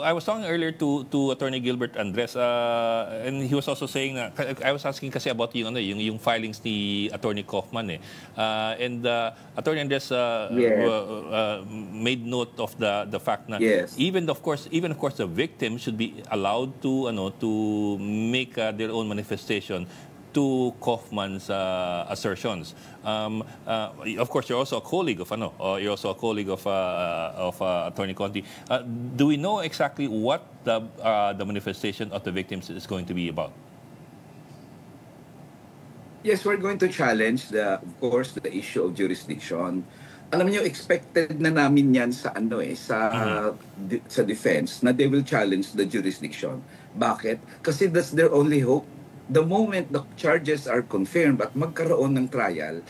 I was talking earlier to Attorney Gilbert Andres, and he was also saying, I was asking kasi about yung filings ni Attorney Kaufman, and Attorney Andres Yes. made note of the fact na Yes. even of course the victim should be allowed to make their own manifestation to Kaufman's assertions. Of course, you're also a colleague of Attorney Conti. Do we know exactly what the manifestation of the victims is going to be about? Yes, we're going to challenge of course, the issue of jurisdiction. Alam niyo, expected na namin yan sa sa defense na they will challenge the jurisdiction. Bakit? Kasi that's their only hope. The moment the charges are confirmed at magkaroon ng trial,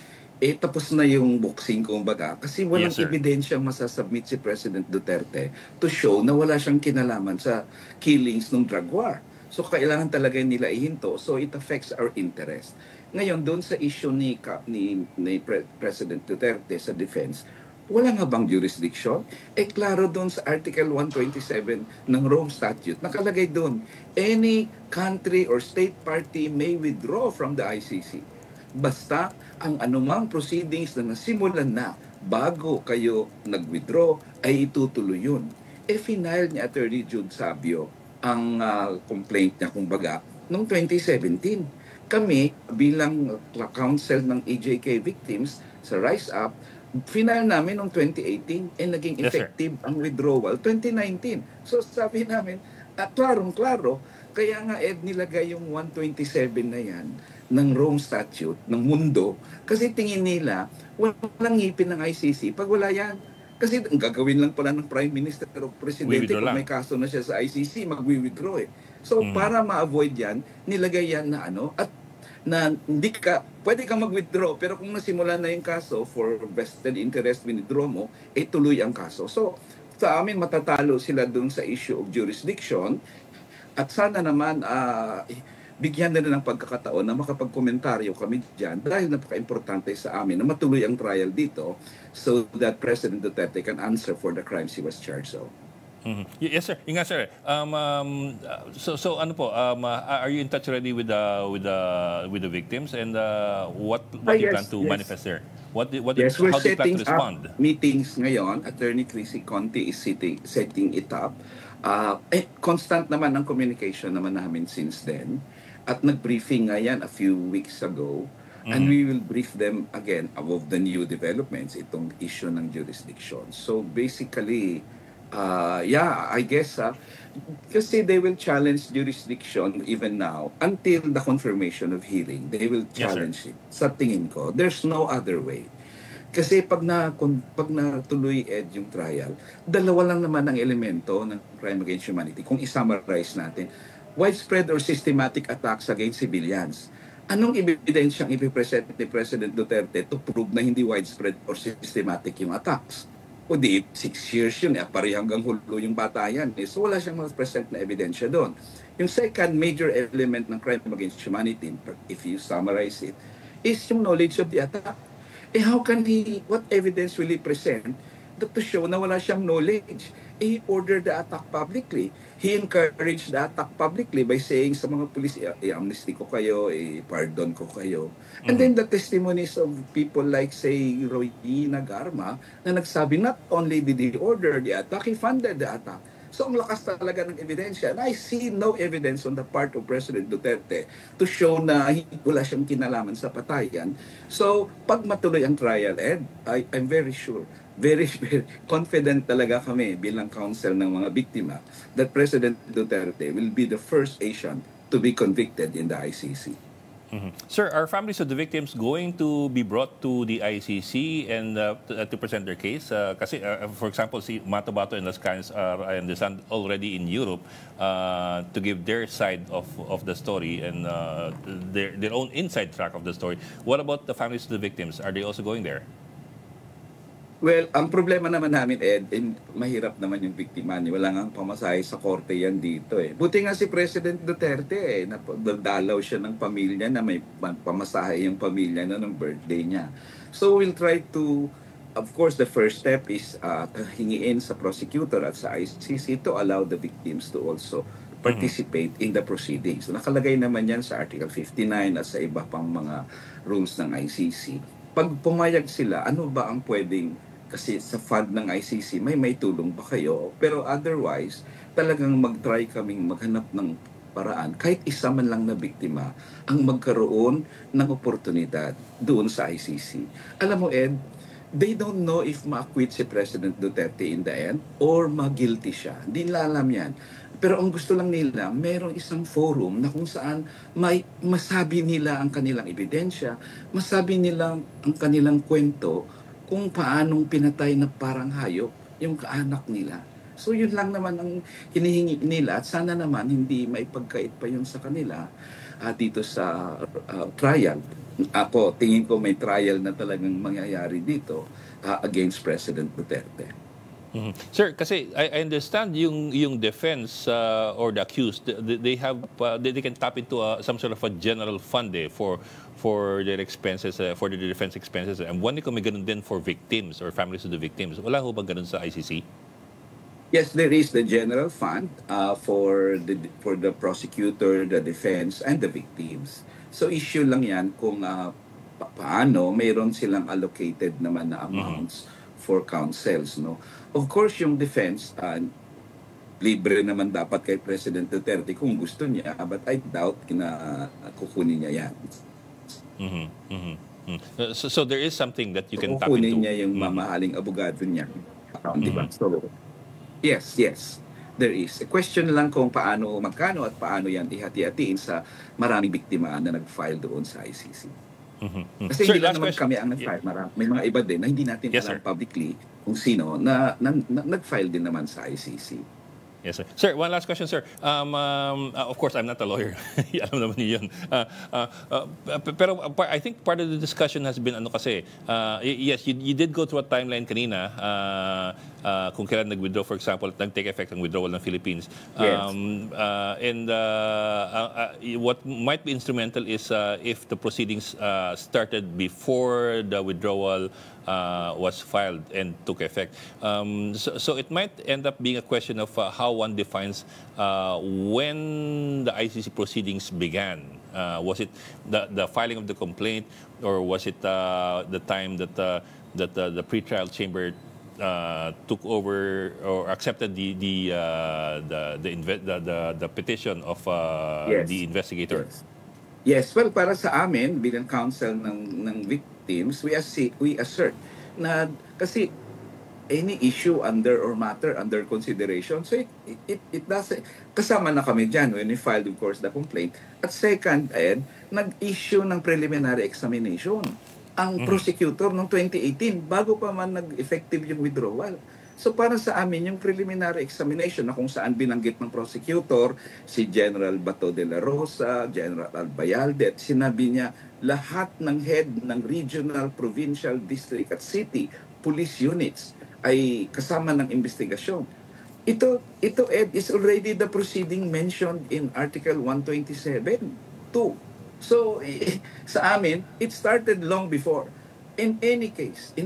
tapos na yung boxing, kumbaga. Kasi walang ebidensyang masasubmit si President Duterte to show na wala siyang kinalaman sa killings ng drug war. So, kailangan talaga nila ihinto. So, it affects our interest. Ngayon, doon sa issue ni President Duterte sa defense, wala nga bang jurisdiction? Klaro doon sa Article 127 ng Rome Statute, nakalagay doon, any country or state party may withdraw from the ICC. Basta ang anumang proceedings na nasimulan na bago kayo nag-withdraw ay itutuloy yun. Final ni Attorney Jude Sabio ang complaint niya, kumbaga, noong 2017. Kami, bilang counsel ng EJK victims sa Rise Up, final namin noong 2018 naging effective ang withdrawal 2019. So sabi namin, klarong-klaro, kaya nga nilagay yung 127 na yan ng Rome Statute, ng mundo, kasi tingin nila, walang ngipin ng ICC pag wala yan. Kasi ang gagawin lang pala ng Prime Minister o Presidente kung may kaso na siya sa ICC, mag-withdraw So para ma-avoid yan, nilagay yan na at na hindi pwede kang mag-withdraw, pero kung nasimula na yung kaso for vested interest, withdraw mo, tuloy ang kaso. So, sa amin, matatalo sila dun sa issue of jurisdiction, at sana naman, bigyan na ng pagkakataon na makapagkomentaryo kami dyan dahil napaka-importante sa amin na matuloy ang trial dito so that President Duterte can answer for the crimes he was charged of. Yes, sir. Inga, sir. So ano po? Are you in touch already with the victims, and what do you plan to manifest there? How do you plan to respond? Meetings ngayon. Attorney Chrissy Conti is setting it up. Constant naman ang communication naman namin since then. At nag-briefing nga yan a few weeks ago. And we will brief them again about the new developments, itong issue ng jurisdiction. So basically, I guess kasi they will challenge jurisdiction even now until the confirmation of hearing. They will challenge it. Sa tingin ko, there's no other way. Kasi pag natuloy yung trial, dalawa lang naman ang elemento ng crime against humanity. Kung i-summarize natin, widespread or systematic attacks against civilians. Anong ebidensyang ipipresent ni President Duterte to prove na hindi widespread or systematic yung attacks? O di, 6 years yun, pari hanggang hulo yung batayan. So wala siyang present na ebidensya doon. Yung second major element ng crime against humanity, if you summarize it, is yung knowledge of the attack. How can what evidence will he present to show na wala siyang knowledge? He ordered the attack publicly. He encouraged the attack publicly by saying sa mga pulis, amnesty ko kayo, pardon ko kayo. And then the testimonies of people like, say, Royina Garma, na nagsabi, not only did he order the attack, he funded the attack. So ang lakas talaga ng ebidensya. And I see no evidence on the part of President Duterte to show na wala siyang kinalaman sa patayan. So pag matuloy ang trial, I'm very sure, very confident talaga kami bilang counsel ng mga biktima that President Duterte will be the first Asian to be convicted in the ICC. Sir, are families of the victims going to be brought to the ICC and to present their case? Kasi, for example, si Matabato and Las Cañas are, I understand, already in Europe to give their side of the story and their own inside track of the story. What about the families of the victims? Are they also going there? Well, ang problema naman namin, mahirap naman yung biktima niya. Wala nga pamasahe sa korte yan dito Buti nga si President Duterte nagdalaw siya ng pamilya na may pamasahe yung pamilya na ng birthday niya. So we'll try to of course, the first step is hingiin sa prosecutor at sa ICC to allow the victims to also participate in the proceedings. So, nakalagay naman yan sa Article 59 at sa iba pang mga rules ng ICC. Pag pumayag sila, ano ba ang pwedeng, kasi sa fund ng ICC, may tulong ba kayo? Pero otherwise, talagang mag-try kaming maghanap ng paraan, kahit isa man lang na biktima, ang magkaroon ng oportunidad doon sa ICC. Alam mo, Ed, they don't know if ma-acquit si President Duterte in the end or ma-guilty siya. Hindi nila alam yan. Pero ang gusto lang nila, merong isang forum na kung saan may masabi nila ang kanilang ebidensya, masabi nila ang kanilang kwento kung paanong pinatay na parang hayop yung kaanak nila. So yun lang naman ang hinihingi nila at sana naman hindi maipagkait pa yun sa kanila dito sa trial. Ako, tingin ko may trial na talagang mangyayari dito against President Duterte. Sir, kasi I understand yung defense or the accused, they have they can tap into some sort of a general fund for their expenses, for their defense expenses. And wala ko may ganun din for victims or families of the victims. Wala ho ba ganun sa ICC? Yes, there is the general fund for the prosecutor, the defense, and the victims. So issue lang yan kung paano mayroon silang allocated naman na amounts for counsels, no? Of course, yung defense, libre naman dapat kay President Duterte kung gusto niya, but I doubt na kukunin niya yan. So there is something that you can tap into. Kukunin niya yung mamahaling abogado niya. Di ba? So, yes. There is. A question lang kung magkano at paano yan ihati-hatiin sa maraming biktima na nag-file doon sa ICC. Kasi Sir, hindi lang naman kami ang nag-file. May mga iba din na hindi natin alam publicly kung sino na nag-file din naman sa ICC. Yes, sir. Sir, one last question, sir. Of course, I'm not a lawyer. Alam naman niyo yun. Pero I think part of the discussion has been, yes, you did go through a timeline kanina, kung kailan nag-withdraw, for example, nag-take effect ang withdrawal ng Philippines. Yes. What might be instrumental is if the proceedings started before the withdrawal was filed and took effect. So it might end up being a question of how one defines when the ICC proceedings began. Was it the filing of the complaint, or was it the time that the pretrial chamber took over or accepted the petition of the investigator? Yes, well, para sa amin bilang counsel ng victims, we assert na kasi any issue matter under consideration, so it does, kasama na kami dyan when we filed, of course, the complaint. At second, nag-issue ng preliminary examination ang prosecutor noong 2018 bago pa man nag-effective yung withdrawal. So para sa amin, yung preliminary examination na kung saan binanggit ng prosecutor si General Bato de la Rosa, General Albayalde, at sinabi niya lahat ng head ng regional, provincial, district at city police units ay kasama ng investigasyon. Ito Ed, is already the proceeding mentioned in Article 127.2. So sa amin, it started long before. In any case,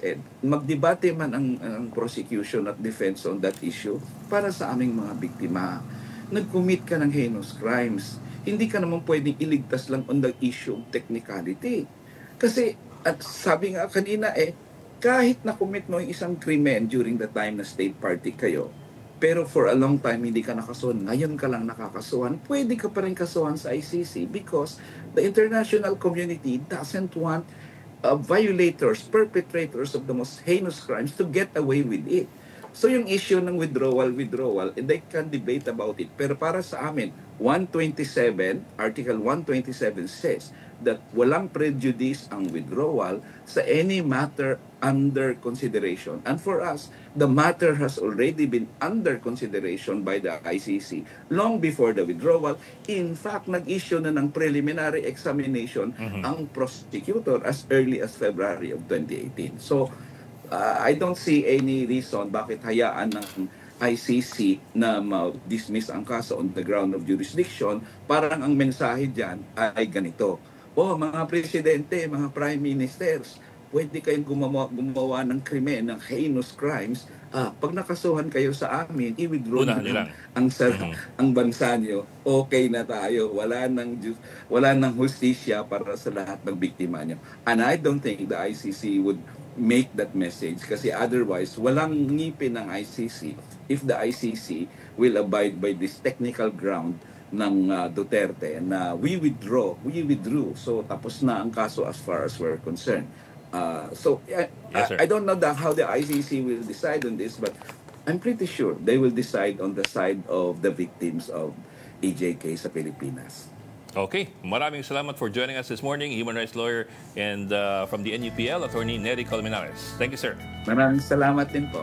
Ed, magdebate man ang prosecution at defense on that issue, para sa aming mga biktima, nag-commit ka ng heinous crimes. Hindi ka naman pwedeng iligtas lang on the issue of technicality. Kasi, at sabi nga kanina kahit na-commit mo yung isang krimen during the time na state party kayo, pero for a long time hindi ka nakasuhan, ngayon ka lang nakakasuhan, pwede ka pa rin kasuhan sa ICC because the international community doesn't want violators, perpetrators of the most heinous crimes to get away with it. So yung issue ng withdrawal, they can debate about it. Pero para sa amin, Article 127 says that walang prejudice ang withdrawal sa any matter under consideration. And for us, the matter has already been under consideration by the ICC long before the withdrawal. In fact, nag-issue na ng preliminary examination ang prosecutor as early as February of 2018. So, I don't see any reason bakit hayaan ng ICC na ma-dismiss ang kaso on the ground of jurisdiction. Parang ang mensahe dyan ay ganito: mga presidente, mga prime ministers, pwede kayong gumawa ng krimen, ng heinous crimes. Pag nakasuhan kayo sa amin, i-withdraw Unahan nyo nyo lang. ang bansa nyo. Okay na tayo. Wala nang hustisya para sa lahat ng biktima nyo. And I don't think the ICC would make that message kasi otherwise walang ngipin ng ICC if the ICC will abide by this technical ground ng Duterte na we withdrew. So tapos na ang kaso as far as we're concerned. Yes, sir. I don't know how the ICC will decide on this, but I'm pretty sure they will decide on the side of the victims of EJK sa Pilipinas. Okay, maraming salamat for joining us this morning, human rights lawyer and from the NUPL, Attorney Nery Colmenares. Thank you, sir. Maraming salamat din po.